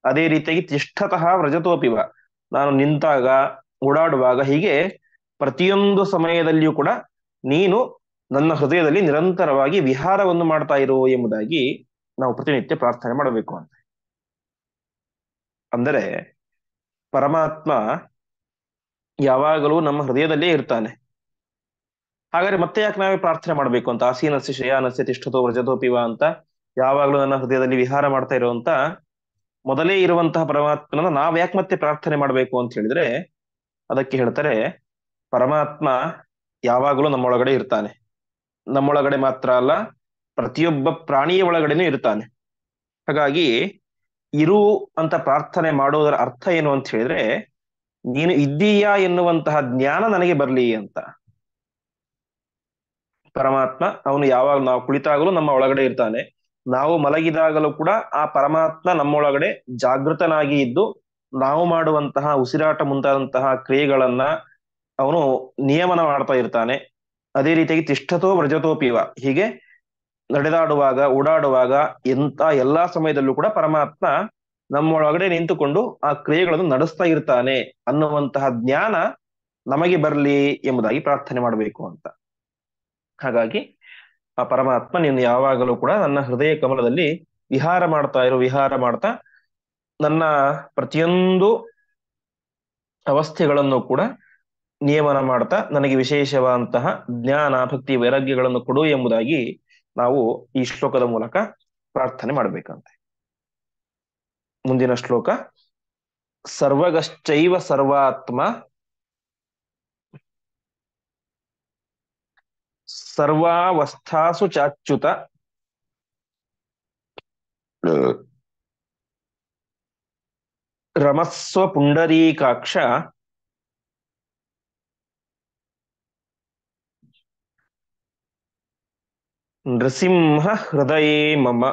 ಅದೇ ರೀತಿಯಾಗಿ ತಿಷ್ಠತಃ ವ್ರಜತೋಪಿವ, ನಾನು ನಿಂತಾಗ, ಓಡಾಡುವಾಗ, ಹೀಗೆ ಪ್ರತಿಯೊಂದು ಸಮಯದಲ್ಲಿಯೂ ಕೂಡ ನೀನು ನನ್ನ ಹೃದಯದಲ್ಲಿ ನಿರಂತರವಾಗಿ ವಿಹಾರವನ್ನು ಮಾಡ್ತಾ ಇರು ಎಂಬುದಾಗಿ ನಾವು ಪ್ರತಿನಿತ್ಯ ಪ್ರಾರ್ಥನೆ ಮಾಡಬೇಕು ಅಂತ. ಅಂದರೆ ಪರಮಾತ್ಮ ಯಾವಾಗಲೂ ನಮ್ಮ ಹೃದಯದಲ್ಲೇ ಇರ್ತಾನೆ. ಹಾಗಾದ್ರೆ ಮತ್ತೆ ಯಾಕೆ ನಾವೇ ಪ್ರಾರ್ಥನೆ ಮಾಡಬೇಕು ಅಂತ? ಆಸೀನಸ್ಯ ಶಯಾನಸ್ಯ ತಿಷ್ಠತೋ ವ್ರಜತೋಪಿವ ಅಂತ ಯಾವಾಗಲೂ ನನ್ನ ಹೃದಯದಲ್ಲಿ ವಿಹಾರ ಮಾಡ್ತಾ ಇರುವಂತ ಮೊದಲೇ ಇರುವಂತಹ ಪರಮಾತ್ಮನ ನಾವ್ ಯಾಕೆ ಮತ್ತೆ ಪ್ರಾರ್ಥನೆ ಮಾಡಬೇಕು ಅಂತ ಹೇಳಿದ್ರೆ, ಅದಕ್ಕೆ ಹೇಳ್ತಾರೆ ಪರಮಾತ್ಮ ಯಾವಾಗಲೂ ನಮ್ಮೊಳಗಡೆ ಇರ್ತಾನೆ. ನಮ್ಮೊಳಗಡೆ ಮಾತ್ರ ಅಲ್ಲ, ಪ್ರತಿಯೊಬ್ಬ ಪ್ರಾಣಿಯ ಒಳಗಡೆನೂ ಇರ್ತಾನೆ. ಹಾಗಾಗಿ ಇರು ಅಂತ ಪ್ರಾರ್ಥನೆ ಮಾಡೋದರ ಅರ್ಥ ಏನು ಅಂತ ಹೇಳಿದ್ರೆ, ನೀನು ಇದ್ದೀಯಾ ಎನ್ನುವಂತಹ ಜ್ಞಾನ ನನಗೆ ಬರ್ಲಿ ಅಂತ. ಪರಮಾತ್ಮ ಅವನು ಯಾವಾಗ ನಾವು ಕುಳಿತಾಗಲೂ ನಮ್ಮ ಒಳಗಡೆ ಇರ್ತಾನೆ. ನಾವು ಮಲಗಿದಾಗಲೂ ಕೂಡ ಆ ಪರಮಾತ್ಮ ನಮ್ಮೊಳಗಡೆ ಜಾಗೃತನಾಗಿ ಇದ್ದು ನಾವು ಮಾಡುವಂತಹ ಉಸಿರಾಟ ಮುಂತಾದಂತಹ ಕ್ರಿಯೆಗಳನ್ನ ಅವನು ನಿಯಮನ ಮಾಡ್ತಾ ಇರ್ತಾನೆ. ಅದೇ ರೀತಿಯಾಗಿ ತಿಷ್ಠತೋ ವ್ರಜತೋಪಿವ, ಹೀಗೆ ನಡೆದಾಡುವಾಗ, ಓಡಾಡುವಾಗ, ಎಲ್ಲಾ ಸಮಯದಲ್ಲೂ ಕೂಡ ಪರಮಾತ್ಮ ನಮ್ಮೊಳಗಡೆ ನಿಂತುಕೊಂಡು ಆ ಕ್ರಿಯೆಗಳನ್ನು ನಡೆಸ್ತಾ ಇರ್ತಾನೆ ಅನ್ನುವಂತಹ ಜ್ಞಾನ ನಮಗೆ ಬರಲಿ ಎಂಬುದಾಗಿ ಪ್ರಾರ್ಥನೆ ಮಾಡಬೇಕು ಅಂತ. ಹಾಗಾಗಿ ಆ ಪರಮಾತ್ಮ ನೀನು ಯಾವಾಗಲೂ ಕೂಡ ನನ್ನ ಹೃದಯ ಕಮಲದಲ್ಲಿ ವಿಹಾರ ಮಾಡ್ತಾ ಇರು, ವಿಹಾರ ಮಾಡ್ತಾ ನನ್ನ ಪ್ರತಿಯೊಂದು ಅವಸ್ಥೆಗಳನ್ನು ಕೂಡ ನಿಯಮನ ಮಾಡ್ತಾ ನನಗೆ ವಿಶೇಷವಾದಂತಹ ಜ್ಞಾನ, ಭಕ್ತಿ, ವೈರಾಗ್ಯಗಳನ್ನು ಕೊಡು ಎಂಬುದಾಗಿ ನಾವು ಈ ಶ್ಲೋಕದ ಮೂಲಕ ಪ್ರಾರ್ಥನೆ ಮಾಡಬೇಕಂತೆ. ಮುಂದಿನ ಶ್ಲೋಕ, ಸರ್ವಗಶ್ಚೈವ ಸರ್ವಾತ್ಮ ಸರ್ವಾವಸ್ಥಾಸು ಚಾಚ್ಯುತ ರಮಸ್ವ ಪುಂಡರೀಕಾಕ್ಷ ನೃಸಿಂಹ ಹೃದಯೇ ಮಮ.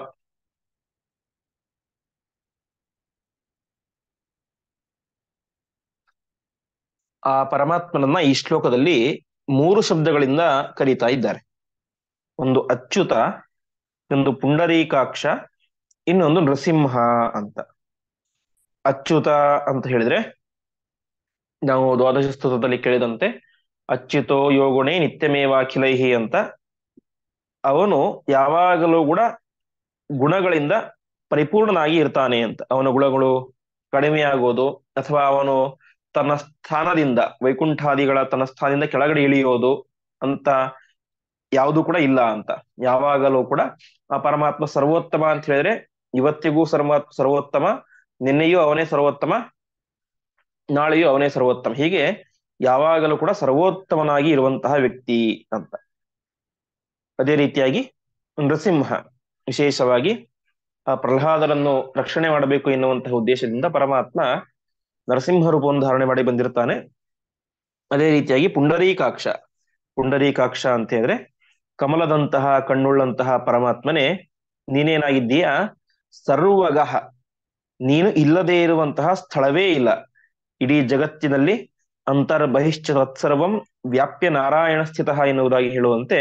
ಆ ಪರಮಾತ್ಮನನ್ನ ಈ ಶ್ಲೋಕದಲ್ಲಿ 3 ಶಬ್ದಗಳಿಂದ ಕರೀತಾ ಇದ್ದಾರೆ. ಒಂದು ಅಚ್ಯುತ, ಇನ್ನೊಂದು ಪುಂಡರೀಕಾಕ್ಷ, ಇನ್ನೊಂದು ನೃಸಿಂಹ ಅಂತ. ಅಚ್ಯುತ ಅಂತ ಹೇಳಿದ್ರೆ ನಾವು ದ್ವಾದಶ ಸ್ತೋತ್ರದಲ್ಲಿ ಕೇಳಿದಂತೆ ಅಚ್ಯುತೋ ಯೋಗುಣೇ ನಿತ್ಯಮೇವಾಖಿಲೈಹಿ ಅಂತ. ಅವನು ಯಾವಾಗಲೂ ಕೂಡ ಗುಣಗಳಿಂದ ಪರಿಪೂರ್ಣನಾಗಿ ಇರ್ತಾನೆ ಅಂತ. ಅವನ ಗುಣಗಳು ಕಡಿಮೆ ಆಗೋದು ಅಥವಾ ಅವನು ತನ್ನ ಸ್ಥಾನದಿಂದ, ವೈಕುಂಠಾದಿಗಳ ತನ್ನ ಸ್ಥಾನದಿಂದ ಕೆಳಗಡೆ ಇಳಿಯೋದು ಅಂತ ಯಾವುದು ಕೂಡ ಇಲ್ಲ ಅಂತ. ಯಾವಾಗಲೂ ಕೂಡ ಆ ಪರಮಾತ್ಮ ಸರ್ವೋತ್ತಮ ಅಂತ ಹೇಳಿದ್ರೆ ಇವತ್ತಿಗೂ ಸರ್ವೋತ್ತಮ, ನಿನ್ನೆಯೂ ಅವನೇ ಸರ್ವೋತ್ತಮ, ನಾಳೆಯೂ ಅವನೇ ಸರ್ವೋತ್ತಮ, ಹೀಗೆ ಯಾವಾಗಲೂ ಕೂಡ ಸರ್ವೋತ್ತಮನಾಗಿ ಇರುವಂತಹ ವ್ಯಕ್ತಿ ಅಂತ. ಅದೇ ರೀತಿಯಾಗಿ ನೃಸಿಂಹ, ವಿಶೇಷವಾಗಿ ಆ ಪ್ರಹ್ಲಾದರನ್ನು ರಕ್ಷಣೆ ಮಾಡಬೇಕು ಎನ್ನುವಂತಹ ಉದ್ದೇಶದಿಂದ ಪರಮಾತ್ಮ ನರಸಿಂಹ ರೂಪವನ್ನು ಧಾರಣೆ ಮಾಡಿ ಬಂದಿರ್ತಾನೆ. ಅದೇ ರೀತಿಯಾಗಿ ಪುಂಡರೀಕಾಕ್ಷ, ಪುಂಡರೀಕಾಕ್ಷ ಅಂತ ಹೇಳಿದ್ರೆ ಕಮಲದಂತಹ ಕಣ್ಣುಳ್ಳಂತಹ ಪರಮಾತ್ಮನೇ ನೀನೇನಾಗಿದ್ದೀಯಾ, ಸರ್ವಗಃ, ನೀನು ಇಲ್ಲದೇ ಇರುವಂತಹ ಸ್ಥಳವೇ ಇಲ್ಲ ಇಡೀ ಜಗತ್ತಿನಲ್ಲಿ. ಅಂತರ್ಬಹಿಶ್ಚ ತತ್ಸರ್ವಂ ವ್ಯಾಪ್ಯ ನಾರಾಯಣ ಸ್ಥಿತ ಎನ್ನುವುದಾಗಿ ಹೇಳುವಂತೆ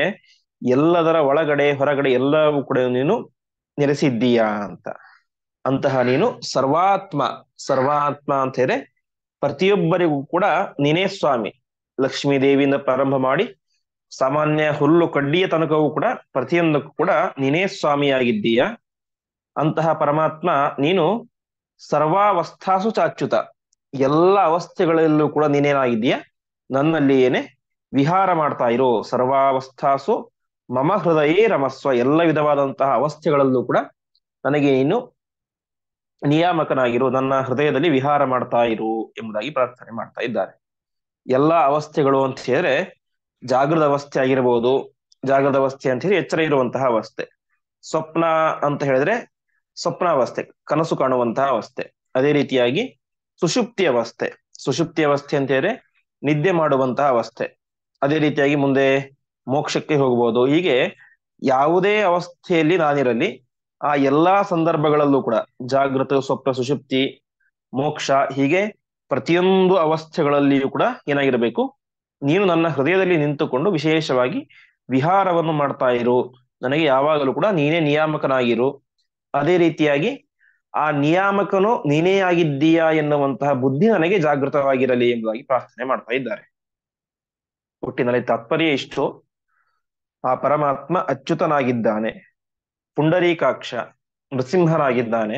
ಎಲ್ಲದರ ಒಳಗಡೆ ಹೊರಗಡೆ ಎಲ್ಲವೂ ಕೂಡ ನೀನು ನೆಲೆಸಿದ್ದೀಯಾ ಅಂತ. ಅಂತಹ ನೀನು ಸರ್ವಾತ್ಮ, ಸರ್ವಾತ್ಮ ಅಂತ ಹೇಳಿದ್ರೆ ಪ್ರತಿಯೊಬ್ಬರಿಗೂ ಕೂಡ ನೀನೇ ಸ್ವಾಮಿ. ಲಕ್ಷ್ಮೀ ದೇವಿಯಿಂದ ಪ್ರಾರಂಭ ಮಾಡಿ ಸಾಮಾನ್ಯ ಹುಲ್ಲು ಕಡ್ಡಿಯ ತನಕವೂ ಕೂಡ ಪ್ರತಿಯೊಂದಕ್ಕೂ ಕೂಡ ನೀನೇ ಸ್ವಾಮಿಯಾಗಿದ್ದೀಯ. ಅಂತಹ ಪರಮಾತ್ಮ ನೀನು ಸರ್ವಾವಸ್ಥಾಸು ಚಾಚ್ಯುತ, ಎಲ್ಲ ಅವಸ್ಥೆಗಳಲ್ಲೂ ಕೂಡ ನೀನೇನಾಗಿದ್ದೀಯ, ನನ್ನಲ್ಲಿ ಏನೇ ವಿಹಾರ ಮಾಡ್ತಾ ಇರೋ. ಸರ್ವಾವಸ್ಥಾಸು ಮಮ ಹೃದಯೇ ರಮಸ್ವ, ಎಲ್ಲ ವಿಧವಾದಂತಹ ಅವಸ್ಥೆಗಳಲ್ಲೂ ಕೂಡ ನನಗೆ ನೀನು ನಿಯಾಮಕನಾಗಿರು, ನನ್ನ ಹೃದಯದಲ್ಲಿ ವಿಹಾರ ಮಾಡ್ತಾ ಇರು ಎಂಬುದಾಗಿ ಪ್ರಾರ್ಥನೆ ಮಾಡ್ತಾ ಇದ್ದಾರೆ. ಎಲ್ಲ ಅವಸ್ಥೆಗಳು ಅಂತ ಹೇಳಿದ್ರೆ ಜಾಗೃತ ಅವಸ್ಥೆ ಆಗಿರಬಹುದು, ಜಾಗೃತ ಅವಸ್ಥೆ ಅಂತ ಹೇಳಿ ಎಚ್ಚರ ಇರುವಂತಹ ಅವಸ್ಥೆ, ಸ್ವಪ್ನ ಅಂತ ಹೇಳಿದ್ರೆ ಸ್ವಪ್ನಾವಸ್ಥೆ, ಕನಸು ಕಾಣುವಂತಹ ಅವಸ್ಥೆ. ಅದೇ ರೀತಿಯಾಗಿ ಸುಷುಪ್ತಿ ಅವಸ್ಥೆ. ಸುಷುಪ್ತಿ ಅವಸ್ಥೆ ಅಂತ ಹೇಳಿದ್ರೆ ನಿದ್ದೆ ಮಾಡುವಂತಹ ಅವಸ್ಥೆ. ಅದೇ ರೀತಿಯಾಗಿ ಮುಂದೆ ಮೋಕ್ಷಕ್ಕೆ ಹೋಗಬಹುದು. ಹೀಗೆ ಯಾವುದೇ ಅವಸ್ಥೆಯಲ್ಲಿ ನಾನಿರಲಿ, ಆ ಎಲ್ಲಾ ಸಂದರ್ಭಗಳಲ್ಲೂ ಕೂಡ ಜಾಗೃತ, ಸ್ವಪ್ನ, ಸುಷುಪ್ತಿ, ಮೋಕ್ಷ, ಹೀಗೆ ಪ್ರತಿಯೊಂದು ಅವಸ್ಥೆಗಳಲ್ಲಿಯೂ ಕೂಡ ಏನಾಗಿರಬೇಕು, ನೀನು ನನ್ನ ಹೃದಯದಲ್ಲಿ ನಿಂತುಕೊಂಡು ವಿಶೇಷವಾಗಿ ವಿಹಾರವನ್ನು ಮಾಡ್ತಾ ಇರು. ನನಗೆ ಯಾವಾಗಲೂ ಕೂಡ ನೀನೇ ನಿಯಾಮಕನಾಗಿರು. ಅದೇ ರೀತಿಯಾಗಿ ಆ ನಿಯಾಮಕನು ನೀನೇ ಆಗಿದ್ದೀಯಾ ಎನ್ನುವಂತಹ ಬುದ್ಧಿ ನನಗೆ ಜಾಗೃತವಾಗಿರಲಿ ಎಂಬುದಾಗಿ ಪ್ರಾರ್ಥನೆ ಮಾಡ್ತಾ ಇದ್ದಾರೆ. ಒಟ್ಟಿನಲ್ಲಿ ತಾತ್ಪರ್ಯ ಇಷ್ಟು: ಆ ಪರಮಾತ್ಮ ಅಚ್ಯುತನಾಗಿದ್ದಾನೆ, ಪುಂಡರೀಕಾಕ್ಷ ನೃಸಿಂಹನಾಗಿದ್ದಾನೆ.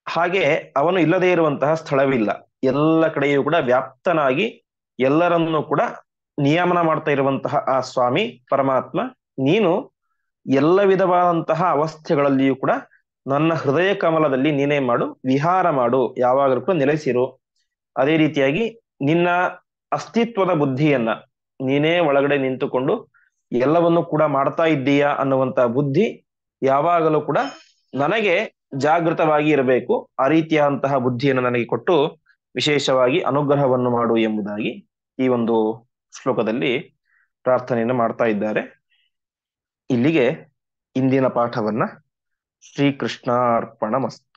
ಹಾಗೆ ಅವನು ಇಲ್ಲದೇ ಇರುವಂತಹ ಸ್ಥಳವಿಲ್ಲ. ಎಲ್ಲ ಕಡೆಯೂ ಕೂಡ ವ್ಯಾಪ್ತನಾಗಿ ಎಲ್ಲರನ್ನೂ ಕೂಡ ನಿಯಮನ ಮಾಡ್ತಾ ಇರುವಂತಹ ಆ ಸ್ವಾಮಿ ಪರಮಾತ್ಮ, ನೀನು ಎಲ್ಲ ವಿಧವಾದಂತಹ ಅವಸ್ಥೆಗಳಲ್ಲಿಯೂ ಕೂಡ ನನ್ನ ಹೃದಯ ಕಮಲದಲ್ಲಿ ನೀನೇ ಮಾಡು, ವಿಹಾರ ಮಾಡು, ಯಾವಾಗಲೂ ಕೂಡ ನೆಲೆಸಿರು. ಅದೇ ರೀತಿಯಾಗಿ ನಿನ್ನ ಅಸ್ತಿತ್ವದ ಬುದ್ಧಿಯನ್ನ ನೀನೇ ಒಳಗಡೆ ನಿಂತುಕೊಂಡು ಎಲ್ಲವನ್ನು ಕೂಡ ಮಾಡ್ತಾ ಇದ್ದೀಯಾ ಅನ್ನುವಂತಹ ಬುದ್ಧಿ ಯಾವಾಗಲೂ ಕೂಡ ನನಗೆ ಜಾಗೃತವಾಗಿ ಇರಬೇಕು. ಆ ರೀತಿಯಾದಂತಹ ಬುದ್ಧಿಯನ್ನು ನನಗೆ ಕೊಟ್ಟು ವಿಶೇಷವಾಗಿ ಅನುಗ್ರಹವನ್ನು ಮಾಡು ಎಂಬುದಾಗಿ ಈ ಒಂದು ಶ್ಲೋಕದಲ್ಲಿ ಪ್ರಾರ್ಥನೆಯನ್ನು ಮಾಡ್ತಾ ಇದ್ದಾರೆ. ಇಲ್ಲಿಗೆ ಇಂದಿನ ಪಾಠವನ್ನ ಶ್ರೀಕೃಷ್ಣಾರ್ಪಣಮಸ್ತು.